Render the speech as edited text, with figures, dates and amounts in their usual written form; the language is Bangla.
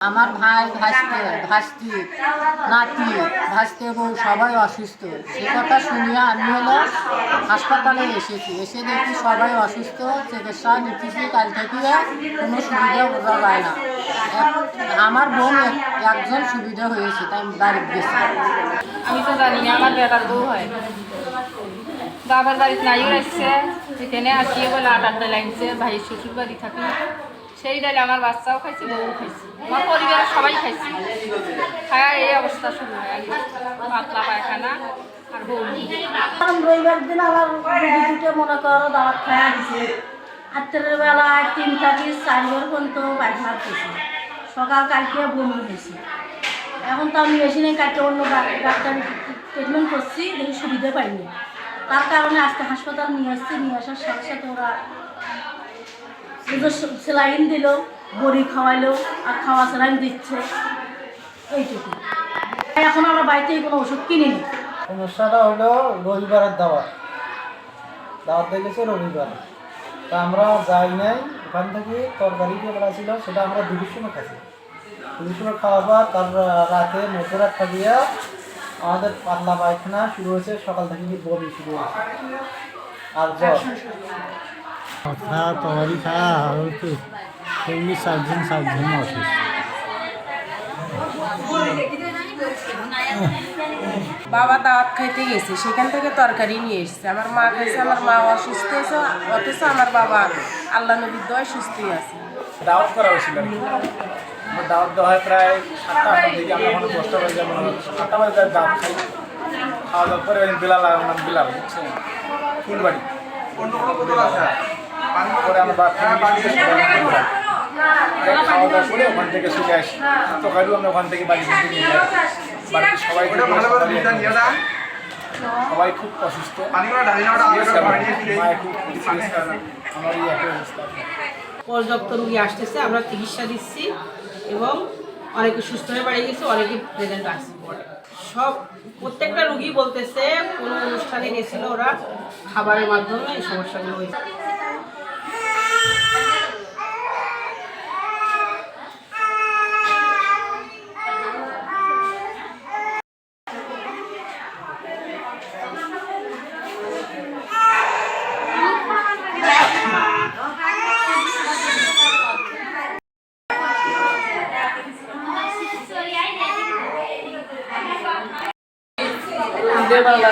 আমার ভাই ভাস্তি নাতি ভাস্তে বউ সবাই অসুস্থ। সে কথা শুনিয়া আমি হাসপাতালে এসেছি। এসে দেখি সবাই অসুস্থ, চিকিৎসা নিতেছি। কাল থেকে কোনো সুবিধা বোঝা যায় না। আমার বোন একজন সুবিধা হয়েছে, তাই বাড়ি গেছি। আমি তো জানি না, আমার বেটার বউ হয়। বাবার বাড়িতে নাই আসছে, এখানে আসিয়ে বলে আটা লাগছে। ভাই শ্বশুর বাড়ি থাকি, সেই ডালে আমার বাচ্চাও খাইছে, বউ খাইছে, আমার পরিবারের সবাই খাইছে। খায়া এই অবস্থা শুরু হয়ে গেছে, পাতলা পায়খানা আর বউ। রবিবার দিন আমার দুটো মনে করো দাওয়াত খাওয়া দিছে। রাত্রের বেলায় 3 থেকে 4 বার পর্যন্ত পায়খানা খেয়েছি। সকাল কালকে বমি হয়েছে। এখন তো আমি বেশি নেই, কালকে অন্য ডাক্তার ট্রিটমেন্ট করছি, দেখি সুবিধা পাইনি। তার কারণে আজকে হাসপাতাল নিয়ে আসছি। নিয়ে আসার সাথে সাথে ওরা স্যালাইন দিল, বড়ি খাওয়াইলো, আর খাওয়া স্যালাইন দিচ্ছে, এইটুকু। এখন আমরা বাড়িতে কোনো ওষুধ কিনিনি। সমস্যাটা হলো রবিবারের দাওয়াত দেখেছে রবিবার, তা আমরা যাই নাই। ওখান থেকে তরকারি যে করা ছিল সেটা আমরা 2-র সময় খাচ্ছি। 2-র সময় খাওয়ার পর তার রাতে মধ্যরাত খাইয়া আমাদের পাতলা পায়খানা শুরু হয়েছে। সকাল থেকে বমি শুরু হয়েছে আর জ্বর। তরকারি খাওয়া হতো সেগুলি 4 দিন অসুস্থ। বাবা দাওয়াত খাইতে গেছে, সেখান থেকে তরকারি নিয়ে এসছে। আমার মা খাইছে, আমার মা অসুস্থ হয়েছে, অথচ আমার বাবা আল্লাহ নবীর দয় সুস্থই আছে। দাওয়াত করা হয়েছিল আর কি। দাওয়াত দেওয়া হয় প্রায় 7টা থেকে, আমরা ওখানে 10টা বাজে, 7টা বাজে দাওয়াত খাই। খাওয়া দাওয়ার পরে বিলাল বুঝছেন ফুলবাড়ি পরে আমরা খাওয়া দাওয়া করে ওখান থেকে ছুটে আসি। তরকারিও আমরা ওখান থেকে বাড়ি থেকে নিয়ে যাই। বাড়িতে সবাই খুব অসুস্থ, আমার এই একই অবস্থা। পর্যাপ্ত রোগী আসতেছে, আমরা চিকিৎসা দিচ্ছি এবং অনেকে সুস্থ হয়ে বাড়ি গেছে, অনেকে প্রেজেন্ট আসছে। প্রত্যেকটা রোগী বলতেছে কোনো অনুষ্ঠানে গেছিল, ওরা খাবারের মাধ্যমে এই সমস্যাগুলো হয়েছে। বাংলা